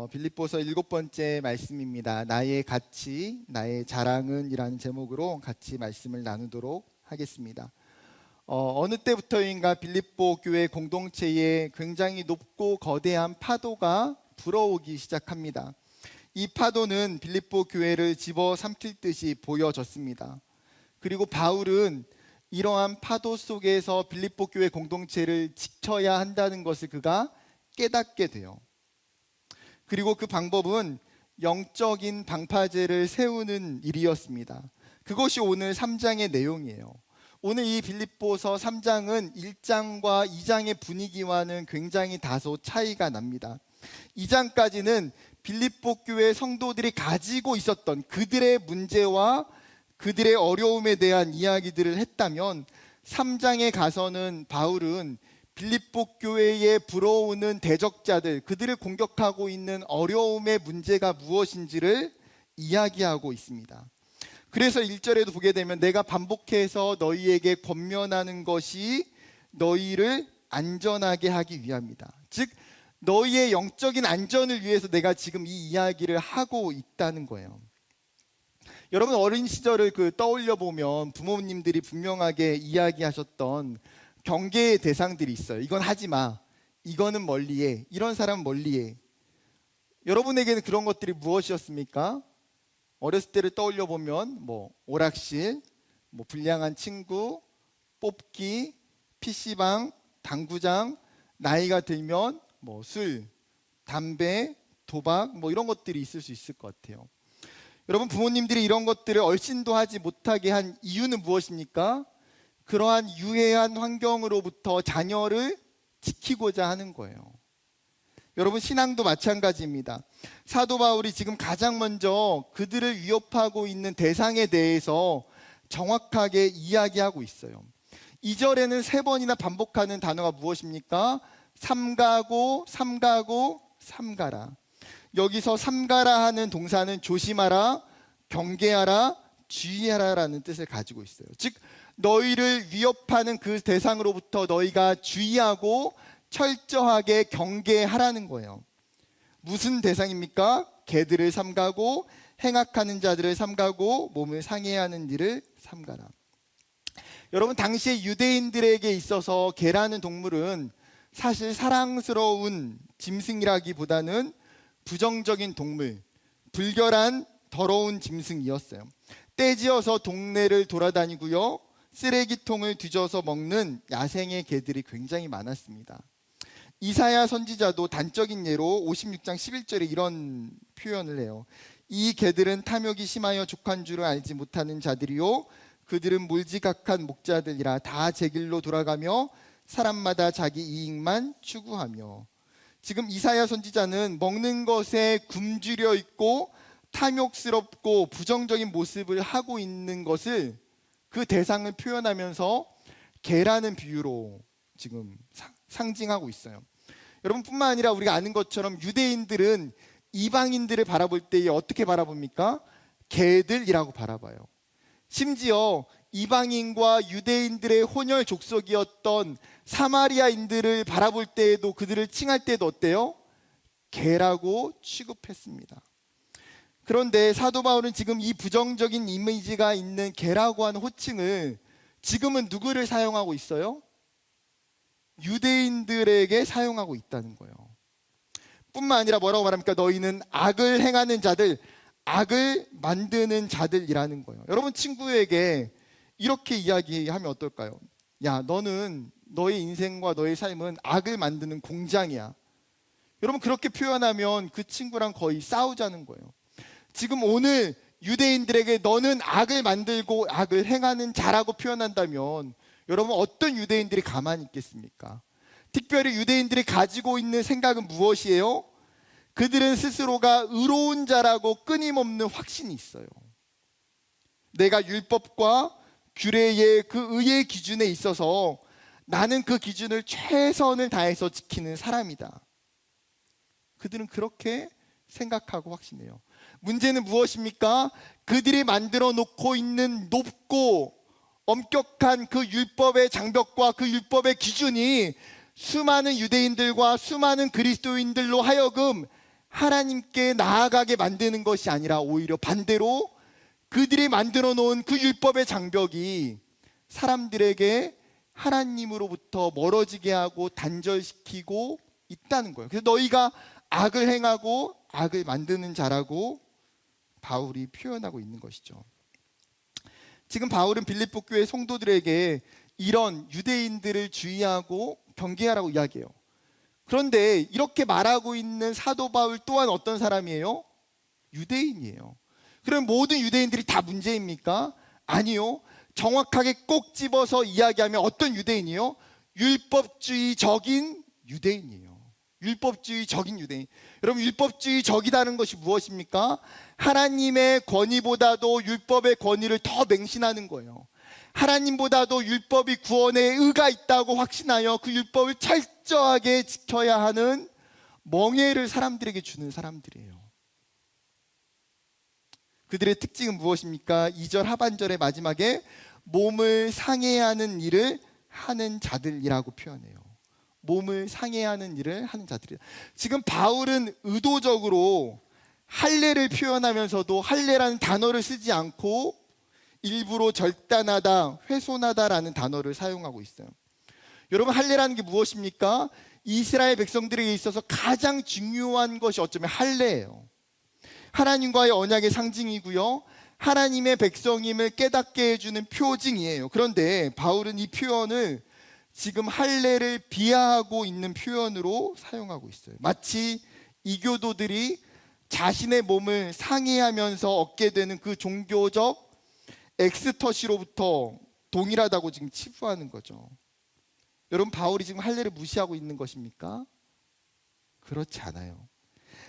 빌립보서 7번째 말씀입니다. 나의 가치, 나의 자랑은 이라는 제목으로 같이 말씀을 나누도록 하겠습니다. 어느 때부터인가 빌립보 교회 공동체에 굉장히 높고 거대한 파도가 불어오기 시작합니다. 이 파도는 빌립보 교회를 집어삼킬 듯이 보여졌습니다. 그리고 바울은 이러한 파도 속에서 빌립보 교회 공동체를 지켜야 한다는 것을 그가 깨닫게 돼요. 그리고 그 방법은 영적인 방파제를 세우는 일이었습니다. 그것이 오늘 3장의 내용이에요. 오늘 이 빌립보서 3장은 1장과 2장의 분위기와는 굉장히 다소 차이가 납니다. 2장까지는 빌립보 교회 성도들이 가지고 있었던 그들의 문제와 그들의 어려움에 대한 이야기들을 했다면 3장에 가서는 바울은 빌립보 교회에 불어오는 대적자들, 그들을 공격하고 있는 어려움의 문제가 무엇인지를 이야기하고 있습니다. 그래서 1절에도 보게 되면 내가 반복해서 너희에게 권면하는 것이 너희를 안전하게 하기 위함이다. 즉 너희의 영적인 안전을 위해서 내가 지금 이 이야기를 하고 있다는 거예요. 여러분 어린 시절을 떠올려 보면 부모님들이 분명하게 이야기하셨던 경계의 대상들이 있어요. 이건 하지 마. 이거는 멀리해. 이런 사람은 멀리해. 여러분에게는 그런 것들이 무엇이었습니까? 어렸을 때를 떠올려 보면 오락실, 불량한 친구, 뽑기, PC방, 당구장, 나이가 들면 술, 담배, 도박 이런 것들이 있을 수 있을 것 같아요. 여러분 부모님들이 이런 것들을 얼씬도 하지 못하게 한 이유는 무엇입니까? 그러한 유해한 환경으로부터 자녀를 지키고자 하는 거예요. 여러분 신앙도 마찬가지입니다. 사도 바울이 지금 가장 먼저 그들을 위협하고 있는 대상에 대해서 정확하게 이야기하고 있어요. 2절에는 3번이나 반복하는 단어가 무엇입니까? 삼가고 삼가고 삼가라. 여기서 삼가라 하는 동사는 조심하라, 경계하라, 주의하라라는 뜻을 가지고 있어요. 즉 너희를 위협하는 그 대상으로부터 너희가 주의하고 철저하게 경계하라는 거예요. 무슨 대상입니까? 개들을 삼가고 행악하는 자들을 삼가고 몸을 상해하는 일을 삼가라. 여러분 당시에 유대인들에게 있어서 개라는 동물은 사실 사랑스러운 짐승이라기보다는 부정적인 동물, 불결한 더러운 짐승이었어요. 떼지어서 동네를 돌아다니고요, 쓰레기통을 뒤져서 먹는 야생의 개들이 굉장히 많았습니다. 이사야 선지자도 단적인 예로 56장 11절에 이런 표현을 해요. 이 개들은 탐욕이 심하여 족한 줄을 알지 못하는 자들이요 그들은 몰지각한 목자들이라 다 제 길로 돌아가며 사람마다 자기 이익만 추구하며. 지금 이사야 선지자는 먹는 것에 굶주려 있고 탐욕스럽고 부정적인 모습을 하고 있는 것을 그 대상을 표현하면서 개라는 비유로 지금 상징하고 있어요. 여러분 뿐만 아니라 우리가 아는 것처럼 유대인들은 이방인들을 바라볼 때 어떻게 바라봅니까? 개들이라고 바라봐요. 심지어 이방인과 유대인들의 혼혈 족속이었던 사마리아인들을 바라볼 때에도 그들을 칭할 때도 어때요? 개라고 취급했습니다. 그런데 사도 바울은 지금 이 부정적인 이미지가 있는 개라고 하는 호칭을 지금은 누구를 사용하고 있어요? 유대인들에게 사용하고 있다는 거예요. 뿐만 아니라 뭐라고 말합니까? 너희는 악을 행하는 자들, 악을 만드는 자들이라는 거예요. 여러분 친구에게 이렇게 이야기하면 어떨까요? 야, 너는 너의 인생과 너의 삶은 악을 만드는 공장이야. 여러분 그렇게 표현하면 그 친구랑 거의 싸우자는 거예요. 지금 오늘 유대인들에게 너는 악을 만들고 악을 행하는 자라고 표현한다면 여러분 어떤 유대인들이 가만히 있겠습니까? 특별히 유대인들이 가지고 있는 생각은 무엇이에요? 그들은 스스로가 의로운 자라고 끊임없는 확신이 있어요. 내가 율법과 규례의 그 의의 기준에 있어서 나는 그 기준을 최선을 다해서 지키는 사람이다. 그들은 그렇게 생각하고 확신해요. 문제는 무엇입니까? 그들이 만들어 놓고 있는 높고 엄격한 그 율법의 장벽과 그 율법의 기준이 수많은 유대인들과 수많은 그리스도인들로 하여금 하나님께 나아가게 만드는 것이 아니라 오히려 반대로 그들이 만들어 놓은 그 율법의 장벽이 사람들에게 하나님으로부터 멀어지게 하고 단절시키고 있다는 거예요. 그래서 너희가 악을 행하고 악을 만드는 자라고 바울이 표현하고 있는 것이죠. 지금 바울은 빌립보 교회 성도들에게 이런 유대인들을 주의하고 경계하라고 이야기해요. 그런데 이렇게 말하고 있는 사도 바울 또한 어떤 사람이에요? 유대인이에요. 그럼 모든 유대인들이 다 문제입니까? 아니요. 정확하게 꼭 집어서 이야기하면 어떤 유대인이요? 율법주의적인 유대인이에요. 율법주의적인 유대인. 여러분, 율법주의적이라는 것이 무엇입니까? 하나님의 권위보다도 율법의 권위를 더 맹신하는 거예요. 하나님보다도 율법이 구원의 의가 있다고 확신하여 그 율법을 철저하게 지켜야 하는 멍해를 사람들에게 주는 사람들이에요. 그들의 특징은 무엇입니까? 2절 하반절의 마지막에 몸을 상해하는 일을 하는 자들이라고 표현해요. 몸을 상해하는 일을 하는 자들이다. 지금 바울은 의도적으로 할례를 표현하면서도 할례라는 단어를 쓰지 않고 일부러 절단하다, 훼손하다라는 단어를 사용하고 있어요. 여러분, 할례라는 게 무엇입니까? 이스라엘 백성들에게 있어서 가장 중요한 것이 어쩌면 할례예요. 하나님과의 언약의 상징이고요, 하나님의 백성임을 깨닫게 해주는 표징이에요. 그런데 바울은 이 표현을 지금 할례를 비하하고 있는 표현으로 사용하고 있어요. 마치 이교도들이 자신의 몸을 상해하면서 얻게 되는 그 종교적 엑스터시로부터 동일하다고 지금 치부하는 거죠. 여러분, 바울이 지금 할례를 무시하고 있는 것입니까? 그렇지 않아요.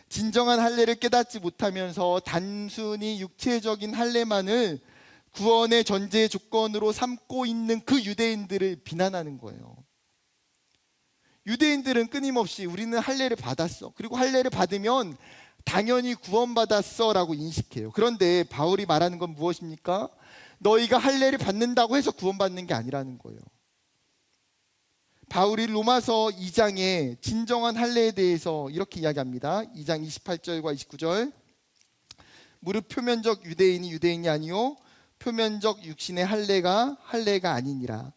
진정한 할례를 깨닫지 못하면서 단순히 육체적인 할례만을 구원의 전제 조건으로 삼고 있는 그 유대인들을 비난하는 거예요. 유대인들은 끊임없이 우리는 할례를 받았어, 그리고 할례를 받으면 당연히 구원받았어 라고 인식해요. 그런데 바울이 말하는 건 무엇입니까? 너희가 할례를 받는다고 해서 구원받는 게 아니라는 거예요. 바울이 로마서 2장에 진정한 할례에 대해서 이렇게 이야기합니다. 2장 28절과 29절. 무릇 표면적 유대인이 유대인이 아니요 표면적 육신의 할례가 아니니라.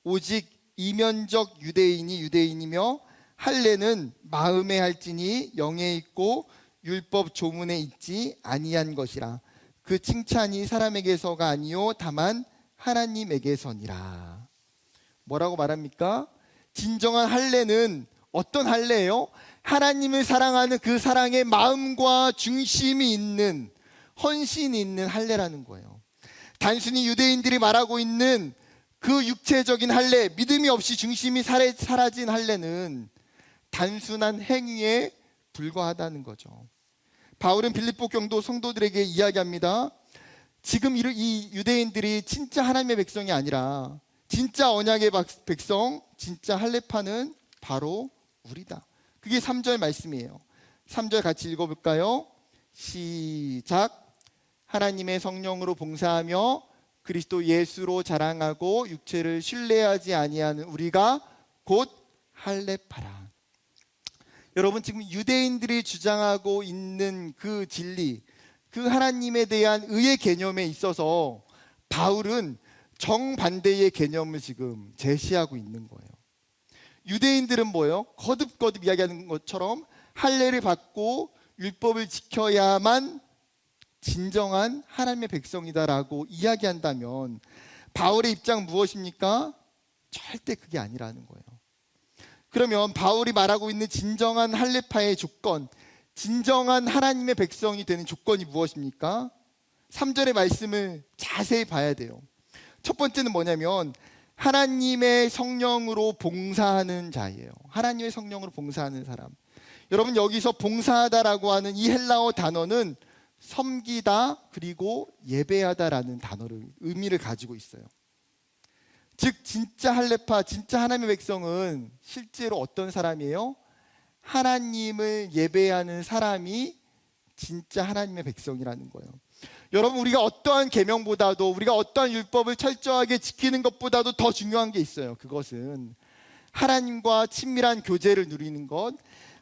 오직 이면적 유대인이 유대인이며 할례는 마음에 할지니 영에 있고 율법 조문에 있지 아니한 것이라. 그 칭찬이 사람에게서가 아니요 다만 하나님에게서니라. 뭐라고 말합니까? 진정한 할례는 어떤 할례예요? 하나님을 사랑하는 그 사랑의 마음과 중심이 있는, 헌신이 있는 할례라는 거예요. 단순히 유대인들이 말하고 있는 그 육체적인 할례, 믿음이 없이 중심이 사라진 할례는 단순한 행위에 불과하다는 거죠. 바울은 빌립보 경도 성도들에게 이야기합니다. 지금 이 유대인들이 진짜 하나님의 백성이 아니라 진짜 언약의 백성, 진짜 할례파는 바로 우리다. 그게 3절 말씀이에요. 3절 같이 읽어볼까요? 시작. 하나님의 성령으로 봉사하며 그리스도 예수로 자랑하고 육체를 신뢰하지 아니하는 우리가 곧 할례파라. 여러분, 지금 유대인들이 주장하고 있는 그 진리, 그 하나님에 대한 의의 개념에 있어서 바울은 정반대의 개념을 지금 제시하고 있는 거예요. 유대인들은 뭐예요? 거듭거듭 이야기하는 것처럼 할례를 받고 율법을 지켜야만 진정한 하나님의 백성이다라고 이야기한다면 바울의 입장 무엇입니까? 절대 그게 아니라는 거예요. 그러면 바울이 말하고 있는 진정한 할례파의 조건, 진정한 하나님의 백성이 되는 조건이 무엇입니까? 3절의 말씀을 자세히 봐야 돼요. 첫 번째는 뭐냐면 하나님의 성령으로 봉사하는 자예요. 하나님의 성령으로 봉사하는 사람. 여러분, 여기서 봉사하다라고 하는 이 헬라어 단어는 섬기다 그리고 예배하다라는 단어를 의미를 가지고 있어요. 즉 진짜 할례파, 진짜 하나님의 백성은 실제로 어떤 사람이에요? 하나님을 예배하는 사람이 진짜 하나님의 백성이라는 거예요. 여러분, 우리가 어떠한 계명보다도, 우리가 어떠한 율법을 철저하게 지키는 것보다도 더 중요한 게 있어요. 그것은 하나님과 친밀한 교제를 누리는 것,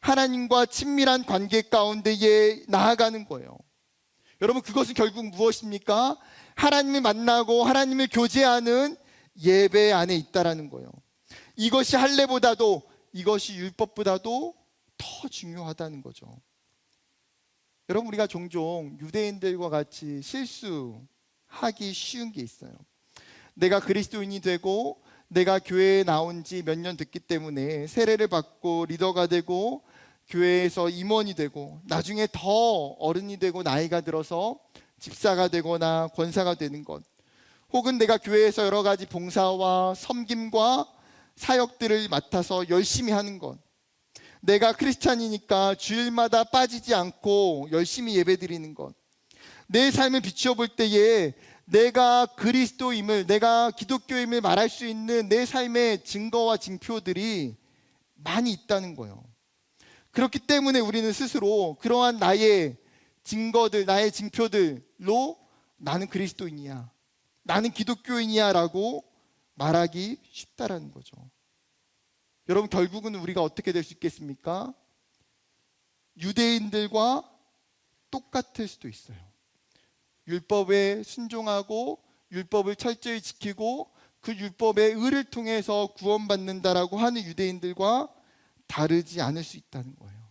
하나님과 친밀한 관계 가운데에 나아가는 거예요. 여러분, 그것은 결국 무엇입니까? 하나님을 만나고 하나님을 교제하는 예배 안에 있다라는 거예요. 이것이 할례보다도, 이것이 율법보다도 더 중요하다는 거죠. 여러분, 우리가 종종 유대인들과 같이 실수하기 쉬운 게 있어요. 내가 그리스도인이 되고 내가 교회에 나온 지 몇 년 됐기 때문에 세례를 받고 리더가 되고 교회에서 임원이 되고 나중에 더 어른이 되고 나이가 들어서 집사가 되거나 권사가 되는 것, 혹은 내가 교회에서 여러 가지 봉사와 섬김과 사역들을 맡아서 열심히 하는 것, 내가 크리스찬이니까 주일마다 빠지지 않고 열심히 예배드리는 것, 내 삶을 비추어 볼 때에 내가 그리스도임을, 내가 기독교임을 말할 수 있는 내 삶의 증거와 징표들이 많이 있다는 거예요. 그렇기 때문에 우리는 스스로 그러한 나의 증거들, 나의 징표들로 나는 그리스도인이야, 나는 기독교인이야 라고 말하기 쉽다라는 거죠. 여러분, 결국은 우리가 어떻게 될 수 있겠습니까? 유대인들과 똑같을 수도 있어요. 율법에 순종하고 율법을 철저히 지키고 그 율법의 의를 통해서 구원받는다라고 하는 유대인들과 다르지 않을 수 있다는 거예요.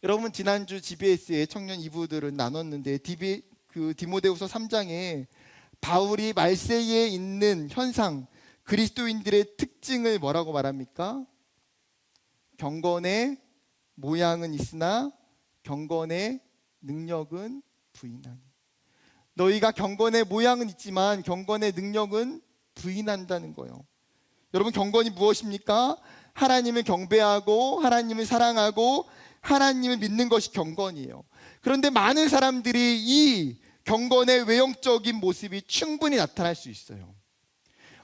여러분, 지난주 GBS의 청년 2부들은 나눴는데 디모데후서 3장에 바울이 말세에 있는 현상, 그리스도인들의 특징을 뭐라고 말합니까? 경건의 모양은 있으나 경건의 능력은 부인하니. 너희가 경건의 모양은 있지만 경건의 능력은 부인한다는 거예요. 여러분, 경건이 무엇입니까? 하나님을 경배하고 하나님을 사랑하고 하나님을 믿는 것이 경건이에요. 그런데 많은 사람들이 이 경건의 외형적인 모습이 충분히 나타날 수 있어요.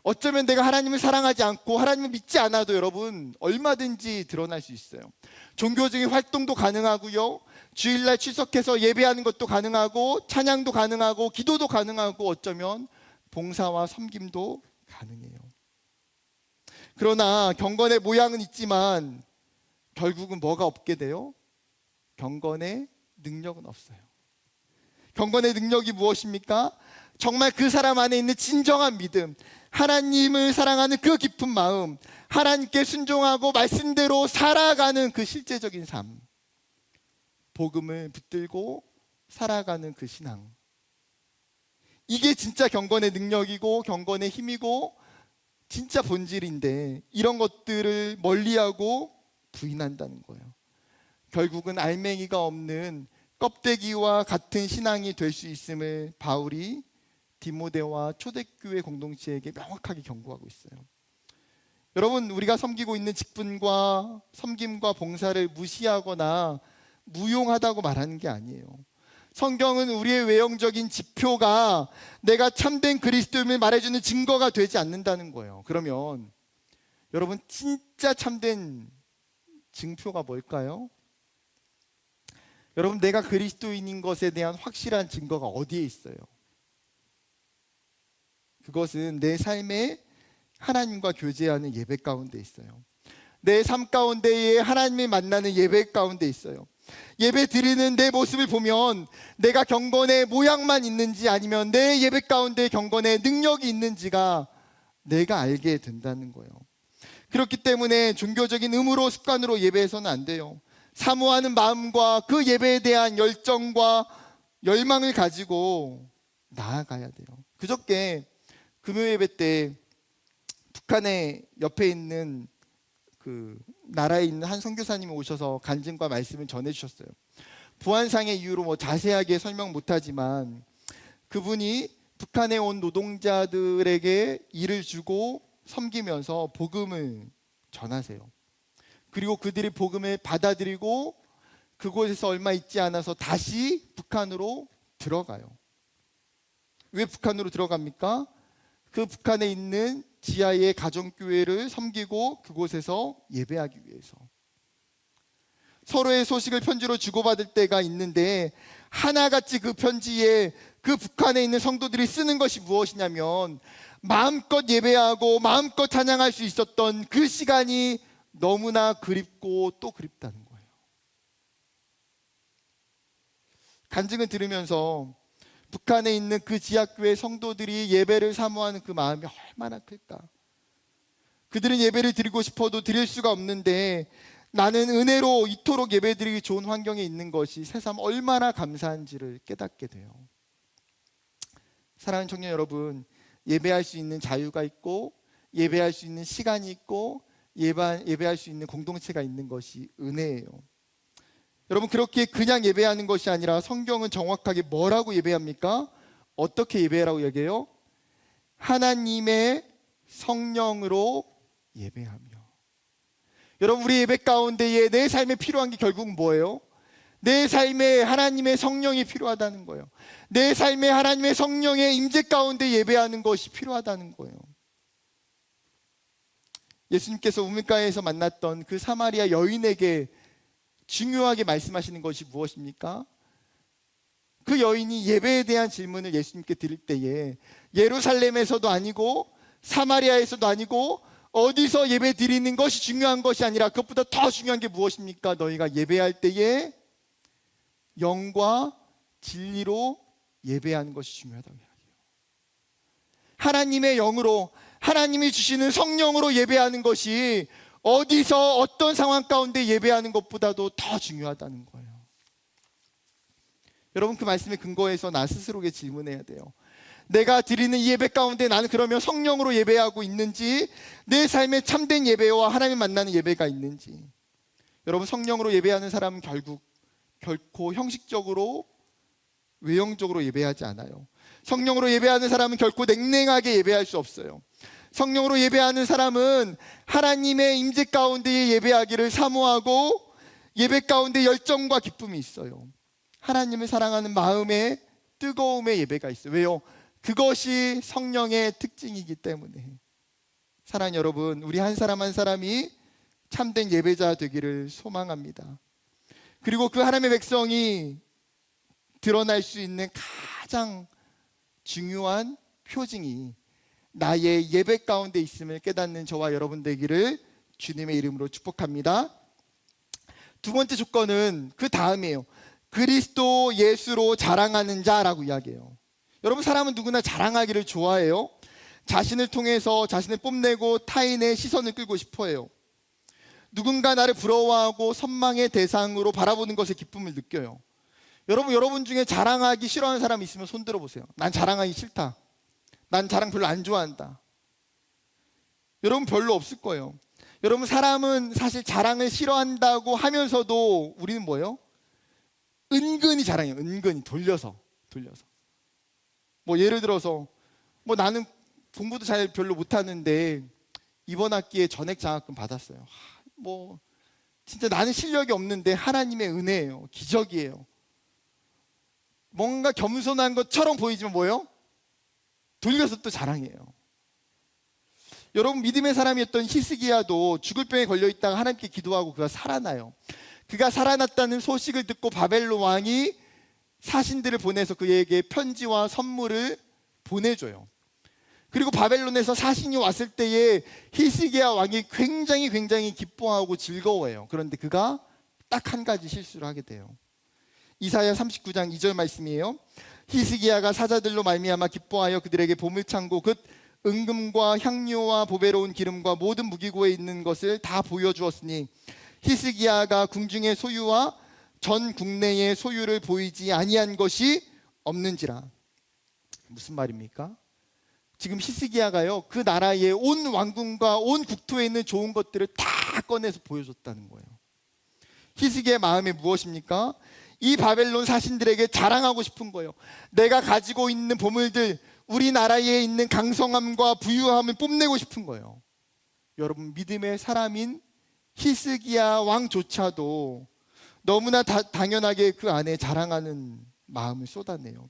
어쩌면 내가 하나님을 사랑하지 않고 하나님을 믿지 않아도 여러분 얼마든지 드러날 수 있어요. 종교적인 활동도 가능하고요, 주일날 출석해서 예배하는 것도 가능하고 찬양도 가능하고 기도도 가능하고 어쩌면 봉사와 섬김도 가능해요. 그러나 경건의 모양은 있지만 결국은 뭐가 없게 돼요? 경건의 능력은 없어요. 경건의 능력이 무엇입니까? 정말 그 사람 안에 있는 진정한 믿음, 하나님을 사랑하는 그 깊은 마음, 하나님께 순종하고 말씀대로 살아가는 그 실제적인 삶, 복음을 붙들고 살아가는 그 신앙, 이게 진짜 경건의 능력이고 경건의 힘이고 진짜 본질인데, 이런 것들을 멀리하고 부인한다는 거예요. 결국은 알맹이가 없는 껍데기와 같은 신앙이 될 수 있음을 바울이 디모데와 초대교회 공동체에게 명확하게 경고하고 있어요. 여러분, 우리가 섬기고 있는 직분과 섬김과 봉사를 무시하거나 무용하다고 말하는 게 아니에요. 성경은 우리의 외형적인 지표가 내가 참된 그리스도임을 말해주는 증거가 되지 않는다는 거예요. 그러면 여러분, 진짜 참된 증표가 뭘까요? 여러분, 내가 그리스도인인 것에 대한 확실한 증거가 어디에 있어요? 그것은 내 삶에 하나님과 교제하는 예배 가운데 있어요. 내 삶 가운데에 하나님을 만나는 예배 가운데 있어요. 예배 드리는 내 모습을 보면 내가 경건의 모양만 있는지 아니면 내 예배 가운데 경건의 능력이 있는지가 내가 알게 된다는 거예요. 그렇기 때문에 종교적인 의무로 습관으로 예배해서는 안 돼요. 사모하는 마음과 그 예배에 대한 열정과 열망을 가지고 나아가야 돼요. 그저께 금요예배 때 북한의 옆에 있는 그 나라에 있는 한 선교사님이 오셔서 간증과 말씀을 전해주셨어요. 부안상의 이유로 자세하게 설명 못하지만 그분이 북한에 온 노동자들에게 일을 주고 섬기면서 복음을 전하세요. 그리고 그들이 복음을 받아들이고 그곳에서 얼마 있지 않아서 다시 북한으로 들어가요. 왜 북한으로 들어갑니까? 그 북한에 있는 지하의 가정교회를 섬기고 그곳에서 예배하기 위해서. 서로의 소식을 편지로 주고받을 때가 있는데 하나같이 그 편지에 그 북한에 있는 성도들이 쓰는 것이 무엇이냐면 마음껏 예배하고 마음껏 찬양할 수 있었던 그 시간이 너무나 그립고 또 그립다는 거예요. 간증을 들으면서 북한에 있는 그 지하교회 성도들이 예배를 사모하는 그 마음이 얼마나 클까. 그들은 예배를 드리고 싶어도 드릴 수가 없는데 나는 은혜로 이토록 예배드리기 좋은 환경에 있는 것이 새삼 얼마나 감사한지를 깨닫게 돼요. 사랑하는 청년 여러분, 예배할 수 있는 자유가 있고 예배할 수 있는 시간이 있고 예배할 수 있는 공동체가 있는 것이 은혜예요. 여러분, 그렇게 그냥 예배하는 것이 아니라 성경은 정확하게 뭐라고 예배합니까? 어떻게 예배라고 얘기해요? 하나님의 성령으로 예배하며. 여러분, 우리 예배 가운데에 내 삶에 필요한 게 결국 뭐예요? 내 삶에 하나님의 성령이 필요하다는 거예요. 내 삶에 하나님의 성령의 임재 가운데 예배하는 것이 필요하다는 거예요. 예수님께서 우물가에서 만났던 그 사마리아 여인에게 중요하게 말씀하시는 것이 무엇입니까? 그 여인이 예배에 대한 질문을 예수님께 드릴 때에 예루살렘에서도 아니고 사마리아에서도 아니고 어디서 예배 드리는 것이 중요한 것이 아니라 그것보다 더 중요한 게 무엇입니까? 너희가 예배할 때에 영과 진리로 예배하는 것이 중요하다고 이야기해요. 하나님의 영으로, 하나님이 주시는 성령으로 예배하는 것이 어디서 어떤 상황 가운데 예배하는 것보다도 더 중요하다는 거예요. 여러분, 그 말씀에 근거해서 나 스스로에게 질문해야 돼요. 내가 드리는 이 예배 가운데 나는 그러면 성령으로 예배하고 있는지, 내 삶에 참된 예배와 하나님 만나는 예배가 있는지. 여러분, 성령으로 예배하는 사람은 결코 형식적으로 외형적으로 예배하지 않아요. 성령으로 예배하는 사람은 결코 냉랭하게 예배할 수 없어요. 성령으로 예배하는 사람은 하나님의 임재 가운데에 예배하기를 사모하고 예배 가운데 열정과 기쁨이 있어요. 하나님을 사랑하는 마음의 뜨거움의 예배가 있어요. 왜요? 그것이 성령의 특징이기 때문에. 사랑하는 여러분, 우리 한 사람 한 사람이 참된 예배자 되기를 소망합니다. 그리고 그 하나님의 백성이 드러날 수 있는 가장 중요한 표징이 나의 예배 가운데 있음을 깨닫는 저와 여러분 되기를 주님의 이름으로 축복합니다. 두 번째 조건은 그 다음이에요. 그리스도 예수로 자랑하는 자라고 이야기해요. 여러분, 사람은 누구나 자랑하기를 좋아해요. 자신을 통해서 자신을 뽐내고 타인의 시선을 끌고 싶어해요. 누군가 나를 부러워하고 선망의 대상으로 바라보는 것에 기쁨을 느껴요. 여러분 중에 자랑하기 싫어하는 사람이 있으면 손 들어보세요. 난 자랑하기 싫다. 난 자랑 별로 안 좋아한다. 여러분, 별로 없을 거예요. 여러분, 사람은 사실 자랑을 싫어한다고 하면서도 우리는 뭐예요? 은근히 자랑해요. 은근히 돌려서. 뭐 예를 들어서 나는 공부도 잘 별로 못하는데 이번 학기에 전액 장학금 받았어요. 진짜 나는 실력이 없는데 하나님의 은혜예요. 기적이에요. 뭔가 겸손한 것처럼 보이지만 뭐예요? 돌려서 또 자랑해요. 여러분, 믿음의 사람이었던 히스기야도 죽을 병에 걸려있다가 하나님께 기도하고 그가 살아나요. 그가 살아났다는 소식을 듣고 바벨론 왕이 사신들을 보내서 그에게 편지와 선물을 보내줘요. 그리고 바벨론에서 사신이 왔을 때에 히스기야 왕이 굉장히 기뻐하고 즐거워해요. 그런데 그가 딱 한 가지 실수를 하게 돼요. 이사야 39장 2절 말씀이에요. 히스기야가 사자들로 말미암아 기뻐하여 그들에게 보물창고 곧 은금과 향료와 보배로운 기름과 모든 무기고에 있는 것을 다 보여주었으니 히스기야가 궁중의 소유와 전 국내의 소유를 보이지 아니한 것이 없는지라. 무슨 말입니까? 지금 히스기야가요, 그 나라의 온 왕궁과 온 국토에 있는 좋은 것들을 다 꺼내서 보여줬다는 거예요. 히스기야의 마음에 무엇입니까? 이 바벨론 사신들에게 자랑하고 싶은 거예요. 내가 가지고 있는 보물들, 우리나라에 있는 강성함과 부유함을 뽐내고 싶은 거예요. 여러분, 믿음의 사람인 히스기야 왕조차도 너무나 당연하게 그 안에 자랑하는 마음을 쏟아내요.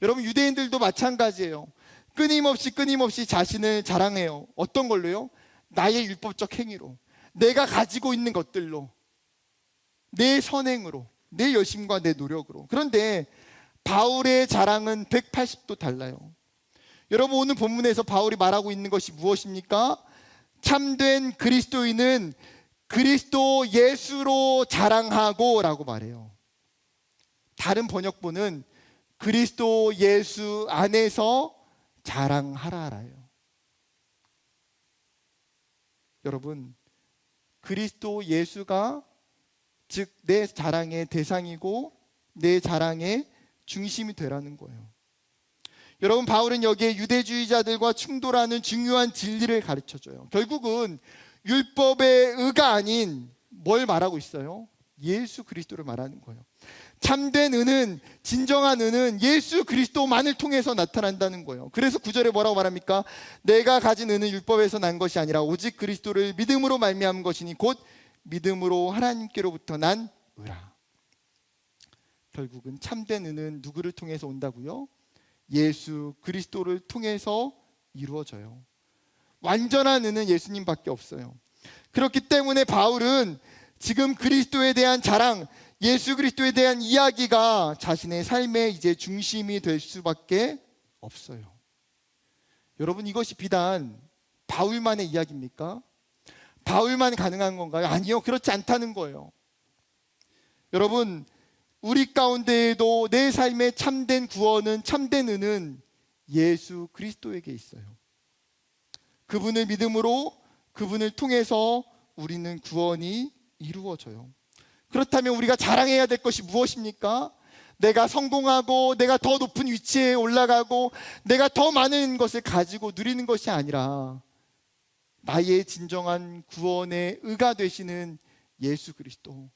여러분, 유대인들도 마찬가지예요. 끊임없이 자신을 자랑해요. 어떤 걸로요? 나의 율법적 행위로, 내가 가지고 있는 것들로, 내 선행으로, 내 열심과 내 노력으로. 그런데 바울의 자랑은 180도 달라요. 여러분, 오늘 본문에서 바울이 말하고 있는 것이 무엇입니까? 참된 그리스도인은 그리스도 예수로 자랑하고 라고 말해요. 다른 번역본은 그리스도 예수 안에서 자랑하라라요. 여러분, 그리스도 예수가 즉 내 자랑의 대상이고 내 자랑의 중심이 되라는 거예요. 여러분, 바울은 여기에 유대주의자들과 충돌하는 중요한 진리를 가르쳐줘요. 결국은 율법의 의가 아닌 뭘 말하고 있어요? 예수 그리스도를 말하는 거예요. 참된 의는, 진정한 의는 예수 그리스도만을 통해서 나타난다는 거예요. 그래서 9절에 뭐라고 말합니까? 내가 가진 의는 율법에서 난 것이 아니라 오직 그리스도를 믿음으로 말미암은 것이니 곧 믿음으로 하나님께로부터 난 의라. 결국은 참된 의는 누구를 통해서 온다고요? 예수 그리스도를 통해서 이루어져요. 완전한 의는 예수님밖에 없어요. 그렇기 때문에 바울은 지금 그리스도에 대한 자랑, 예수 그리스도에 대한 이야기가 자신의 삶의 이제 중심이 될 수밖에 없어요. 여러분, 이것이 비단 바울만의 이야기입니까? 바울만 가능한 건가요? 아니요, 그렇지 않다는 거예요. 여러분, 우리 가운데에도 내 삶의 참된 구원은, 참된 의는 예수 그리스도에게 있어요. 그분을 믿음으로, 그분을 통해서 우리는 구원이 이루어져요. 그렇다면 우리가 자랑해야 될 것이 무엇입니까? 내가 성공하고 내가 더 높은 위치에 올라가고 내가 더 많은 것을 가지고 누리는 것이 아니라 나의 진정한 구원의 의가 되시는 예수 그리스도,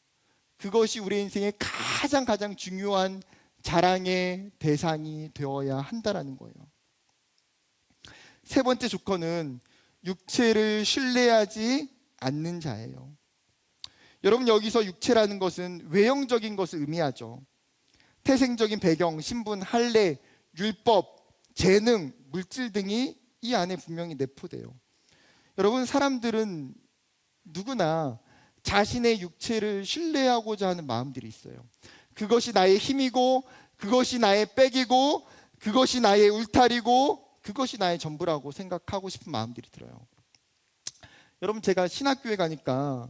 그것이 우리 인생의 가장 중요한 자랑의 대상이 되어야 한다라는 거예요. 세 번째 조건은 육체를 신뢰하지 않는 자예요. 여러분, 여기서 육체라는 것은 외형적인 것을 의미하죠. 태생적인 배경, 신분, 할례, 율법, 재능, 물질 등이 이 안에 분명히 내포돼요. 여러분, 사람들은 누구나 자신의 육체를 신뢰하고자 하는 마음들이 있어요. 그것이 나의 힘이고, 그것이 나의 백이고, 그것이 나의 울타리고, 그것이 나의 전부라고 생각하고 싶은 마음들이 들어요. 여러분, 제가 신학교에 가니까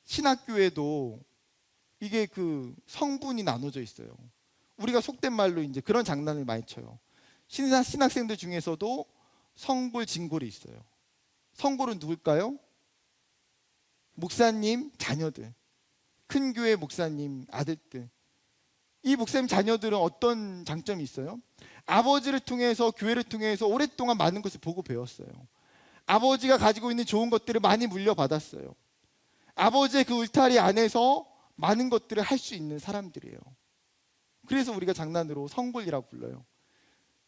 신학교에도 이게 그 성분이 나눠져 있어요. 우리가 속된 말로 이제 그런 장난을 많이 쳐요. 신학생들 중에서도 성골, 진골이 있어요. 성골은 누굴까요? 목사님 자녀들, 큰 교회 목사님 아들들. 이 목사님 자녀들은 어떤 장점이 있어요? 아버지를 통해서, 교회를 통해서 오랫동안 많은 것을 보고 배웠어요. 아버지가 가지고 있는 좋은 것들을 많이 물려받았어요. 아버지의 그 울타리 안에서 많은 것들을 할 수 있는 사람들이에요. 그래서 우리가 장난으로 성골이라고 불러요.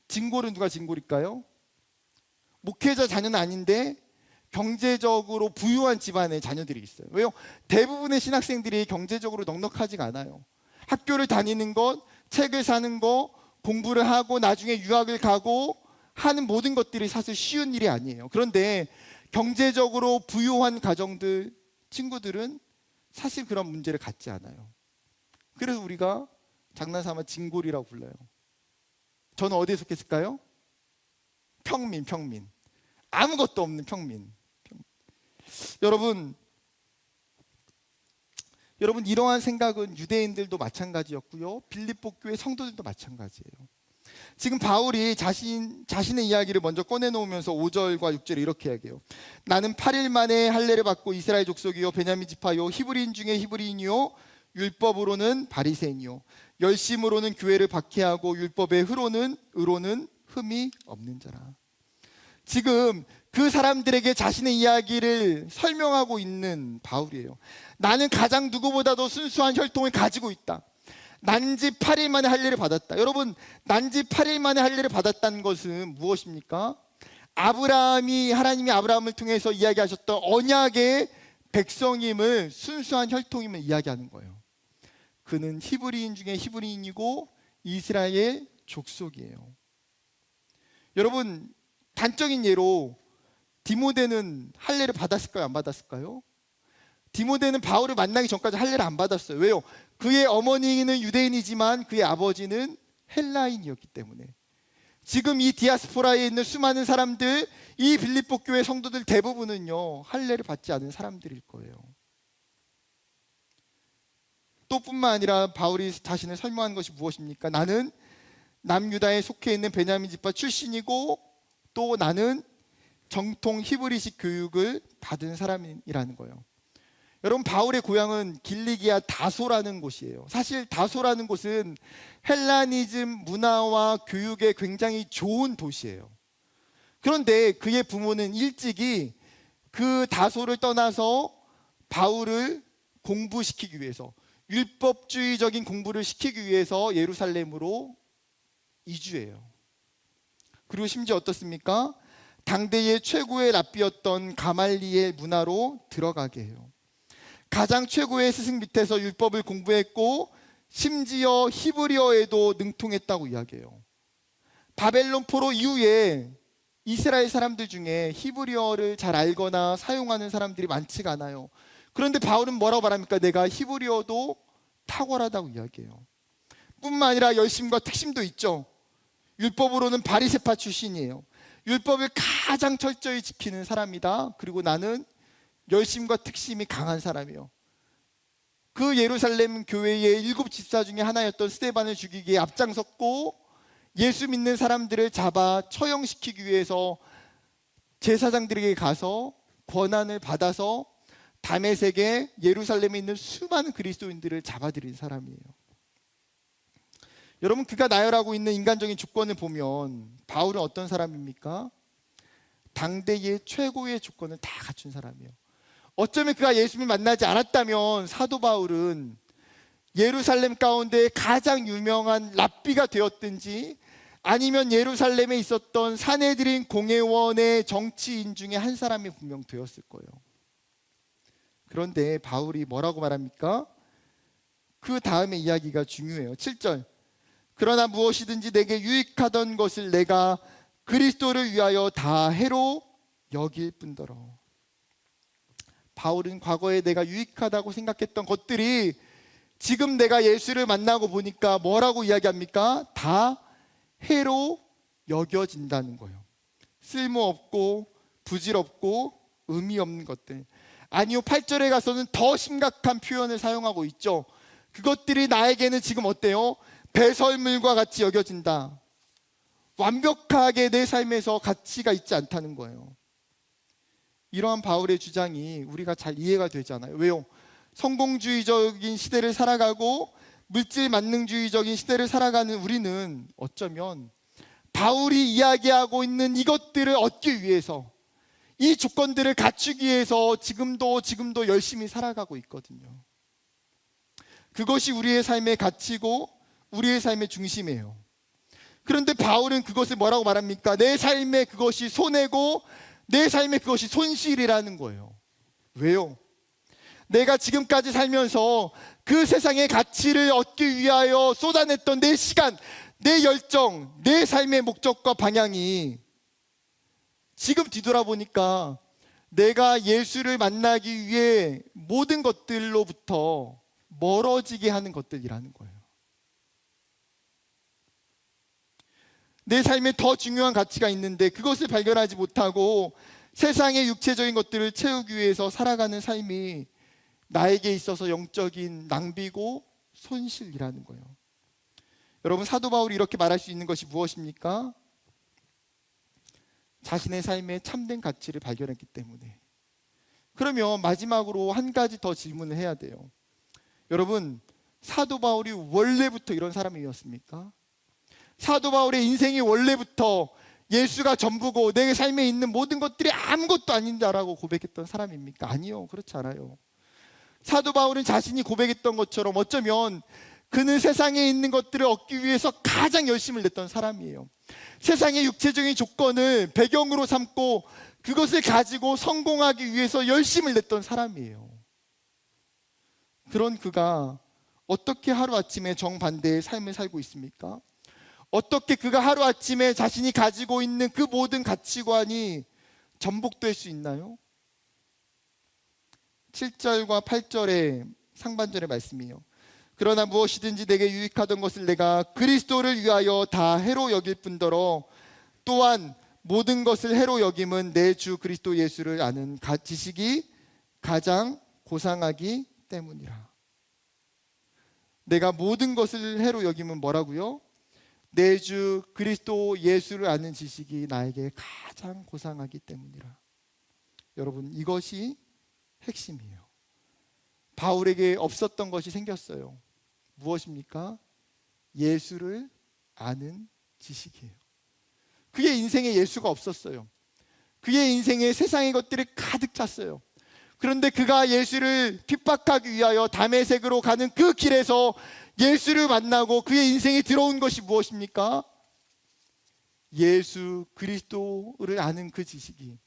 진골은 누가 진골일까요? 목회자 자녀는 아닌데 경제적으로 부유한 집안의 자녀들이 있어요. 왜요? 대부분의 신학생들이 경제적으로 넉넉하지가 않아요. 학교를 다니는 것, 책을 사는 것, 공부를 하고 나중에 유학을 가고 하는 모든 것들이 사실 쉬운 일이 아니에요. 그런데 경제적으로 부유한 가정들, 친구들은 사실 그런 문제를 갖지 않아요. 그래서 우리가 장난삼아 진골이라고 불러요. 저는 어디에 속했을까요? 평민. 아무것도 없는 평민. 여러분, 이러한 생각은 유대인들도 마찬가지였고요, 빌립보 교회 성도들도 마찬가지예요. 지금 바울이 자신의 이야기를 먼저 꺼내놓으면서 5절과 6절에 이렇게 이야기해요. 나는 8일 만에 할례를 받고 이스라엘 족속이요 베냐민 지파요 히브리인 중에 히브리인이요 율법으로는 바리새인이요 열심으로는 교회를 박해하고 율법의 의로는 흠이 없는 자라. 지금 그 사람들에게 자신의 이야기를 설명하고 있는 바울이에요. 나는 가장 누구보다도 순수한 혈통을 가지고 있다. 난지 8일 만에 할례를 받았다. 여러분, 난지 8일 만에 할례를 받았다는 것은 무엇입니까? 하나님이 아브라함을 통해서 이야기하셨던 언약의 백성임을, 순수한 혈통임을 이야기하는 거예요. 그는 히브리인 중에 히브리인이고 이스라엘 족속이에요. 여러분, 단적인 예로 디모데는 할례를 받았을까요? 안 받았을까요? 디모데는 바울을 만나기 전까지 할례를 안 받았어요. 왜요? 그의 어머니는 유대인이지만 그의 아버지는 헬라인이었기 때문에. 지금 이 디아스포라에 있는 수많은 사람들, 이 빌립보 교회 성도들 대부분은요 할례를 받지 않은 사람들일 거예요. 또 뿐만 아니라 바울이 자신을 설명한 것이 무엇입니까? 나는 남유다에 속해 있는 베냐민 지파 출신이고 또 나는 정통 히브리식 교육을 받은 사람이라는 거예요. 여러분, 바울의 고향은 길리기아 다소라는 곳이에요. 사실 다소라는 곳은 헬라니즘 문화와 교육에 굉장히 좋은 도시예요. 그런데 그의 부모는 일찍이 그 다소를 떠나서 바울을 공부시키기 위해서, 율법주의적인 공부를 시키기 위해서 예루살렘으로 이주해요. 그리고 심지어 어떻습니까? 당대의 최고의 랍비였던 가말리엘 문화로 들어가게 해요. 가장 최고의 스승 밑에서 율법을 공부했고 심지어 히브리어에도 능통했다고 이야기해요. 바벨론 포로 이후에 이스라엘 사람들 중에 히브리어를 잘 알거나 사용하는 사람들이 많지가 않아요. 그런데 바울은 뭐라고 말합니까? 내가 히브리어도 탁월하다고 이야기해요. 뿐만 아니라 열심과 특심도 있죠. 율법으로는 바리새파 출신이에요. 율법을 가장 철저히 지키는 사람이다. 그리고 나는 열심과 특심이 강한 사람이에요. 그 예루살렘 교회의 7 집사 중에 하나였던 스데반을 죽이기에 앞장섰고 예수 믿는 사람들을 잡아 처형시키기 위해서 제사장들에게 가서 권한을 받아서 다메섹에 예루살렘에 있는 수많은 그리스도인들을 잡아들인 사람이에요. 여러분, 그가 나열하고 있는 인간적인 조건을 보면 바울은 어떤 사람입니까? 당대의 최고의 조건을 다 갖춘 사람이에요. 어쩌면 그가 예수님을 만나지 않았다면 사도 바울은 예루살렘 가운데 가장 유명한 랍비가 되었든지 아니면 예루살렘에 있었던 사내들인 공회원의 정치인 중에 한 사람이 분명 되었을 거예요. 그런데 바울이 뭐라고 말합니까? 그 다음의 이야기가 중요해요. 7절. 그러나 무엇이든지 내게 유익하던 것을 내가 그리스도를 위하여 다 해로 여길 뿐더러. 바울은 과거에 내가 유익하다고 생각했던 것들이 지금 내가 예수를 만나고 보니까 뭐라고 이야기합니까? 다 해로 여겨진다는 거예요. 쓸모없고 부질없고 의미 없는 것들. 아니요, 8절에 가서는 더 심각한 표현을 사용하고 있죠. 그것들이 나에게는 지금 어때요? 배설물과 같이 여겨진다. 완벽하게 내 삶에서 가치가 있지 않다는 거예요. 이러한 바울의 주장이 우리가 잘 이해가 되잖아요. 왜요? 성공주의적인 시대를 살아가고 물질 만능주의적인 시대를 살아가는 우리는 어쩌면 바울이 이야기하고 있는 이것들을 얻기 위해서, 이 조건들을 갖추기 위해서 지금도 열심히 살아가고 있거든요. 그것이 우리의 삶의 가치고 우리의 삶의 중심이에요. 그런데 바울은 그것을 뭐라고 말합니까? 내 삶에 그것이 손해고 내 삶에 그것이 손실이라는 거예요. 왜요? 내가 지금까지 살면서 그 세상의 가치를 얻기 위하여 쏟아냈던 내 시간, 내 열정, 내 삶의 목적과 방향이 지금 뒤돌아보니까 내가 예수를 만나기 위해 모든 것들로부터 멀어지게 하는 것들이라는 거예요. 내 삶에 더 중요한 가치가 있는데 그것을 발견하지 못하고 세상의 육체적인 것들을 채우기 위해서 살아가는 삶이 나에게 있어서 영적인 낭비고 손실이라는 거예요. 여러분, 사도 바울이 이렇게 말할 수 있는 것이 무엇입니까? 자신의 삶에 참된 가치를 발견했기 때문에. 그러면 마지막으로 한 가지 더 질문을 해야 돼요. 여러분, 사도 바울이 원래부터 이런 사람이었습니까? 사도 바울의 인생이 원래부터 예수가 전부고 내 삶에 있는 모든 것들이 아무것도 아닌다라고 고백했던 사람입니까? 아니요, 그렇지 않아요. 사도 바울은 자신이 고백했던 것처럼 어쩌면 그는 세상에 있는 것들을 얻기 위해서 가장 열심을 냈던 사람이에요. 세상의 육체적인 조건을 배경으로 삼고 그것을 가지고 성공하기 위해서 열심을 냈던 사람이에요. 그런 그가 어떻게 하루아침에 정반대의 삶을 살고 있습니까? 어떻게 그가 하루아침에 자신이 가지고 있는 그 모든 가치관이 전복될 수 있나요? 7절과 8절의 상반절의 말씀이에요. 그러나 무엇이든지 내게 유익하던 것을 내가 그리스도를 위하여 다 해로 여길 뿐더러 또한 모든 것을 해로 여김은 내 주 그리스도 예수를 아는 지식이 가장 고상하기 때문이라. 내가 모든 것을 해로 여기면 뭐라고요? 내 주 그리스도 예수를 아는 지식이 나에게 가장 고상하기 때문이라. 여러분, 이것이 핵심이에요. 바울에게 없었던 것이 생겼어요. 무엇입니까? 예수를 아는 지식이에요. 그의 인생에 예수가 없었어요. 그의 인생에 세상의 것들이 가득 찼어요. 그런데 그가 예수를 핍박하기 위하여 다메섹으로 가는 그 길에서 예수를 만나고 그의 인생에 들어온 것이 무엇입니까? 예수 그리스도를 아는 그 지식이,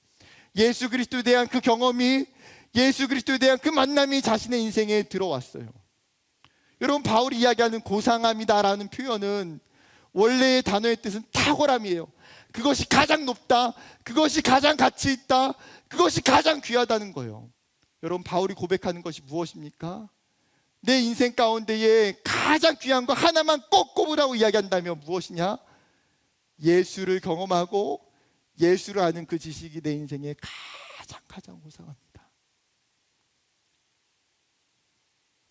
예수 그리스도에 대한 그 경험이, 예수 그리스도에 대한 그 만남이 자신의 인생에 들어왔어요. 여러분, 바울이 이야기하는 고상함이다라는 표현은 원래의 단어의 뜻은 탁월함이에요. 그것이 가장 높다, 그것이 가장 가치 있다, 그것이 가장 귀하다는 거예요. 여러분, 바울이 고백하는 것이 무엇입니까? 내 인생 가운데에 가장 귀한 거 하나만 꼭 꼽으라고 이야기한다면 무엇이냐? 예수를 경험하고 예수를 아는 그 지식이 내 인생에 가장 고상합니다.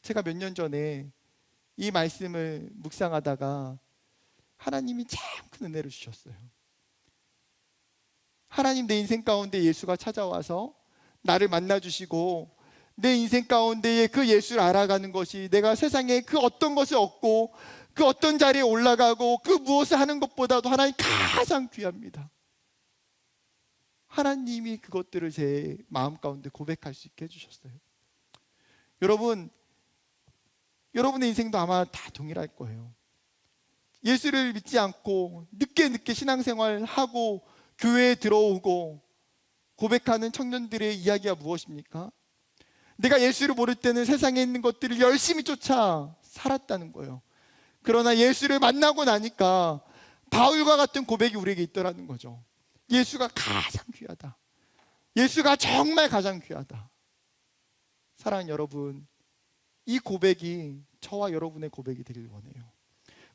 제가 몇 년 전에 이 말씀을 묵상하다가 하나님이 참 큰 은혜를 주셨어요. 하나님, 내 인생 가운데 예수가 찾아와서 나를 만나주시고 내 인생 가운데에 그 예수를 알아가는 것이 내가 세상에 그 어떤 것을 얻고 그 어떤 자리에 올라가고 그 무엇을 하는 것보다도 하나님 가장 귀합니다. 하나님이 그것들을 제 마음 가운데 고백할 수 있게 해주셨어요. 여러분, 여러분의 인생도 아마 다 동일할 거예요. 예수를 믿지 않고 늦게 신앙생활 하고 교회에 들어오고 고백하는 청년들의 이야기가 무엇입니까? 내가 예수를 모를 때는 세상에 있는 것들을 열심히 쫓아 살았다는 거예요. 그러나 예수를 만나고 나니까 바울과 같은 고백이 우리에게 있더라는 거죠. 예수가 가장 귀하다. 예수가 정말 가장 귀하다. 사랑하는 여러분, 이 고백이 저와 여러분의 고백이 되길 원해요.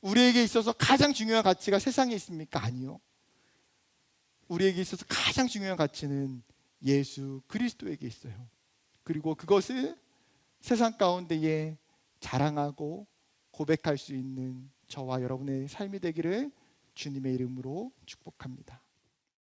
우리에게 있어서 가장 중요한 가치가 세상에 있습니까? 아니요. 우리에게 있어서 가장 중요한 가치는 예수 그리스도에게 있어요. 그리고 그것을 세상 가운데에 자랑하고 고백할 수 있는 저와 여러분의 삶이 되기를 주님의 이름으로 축복합니다.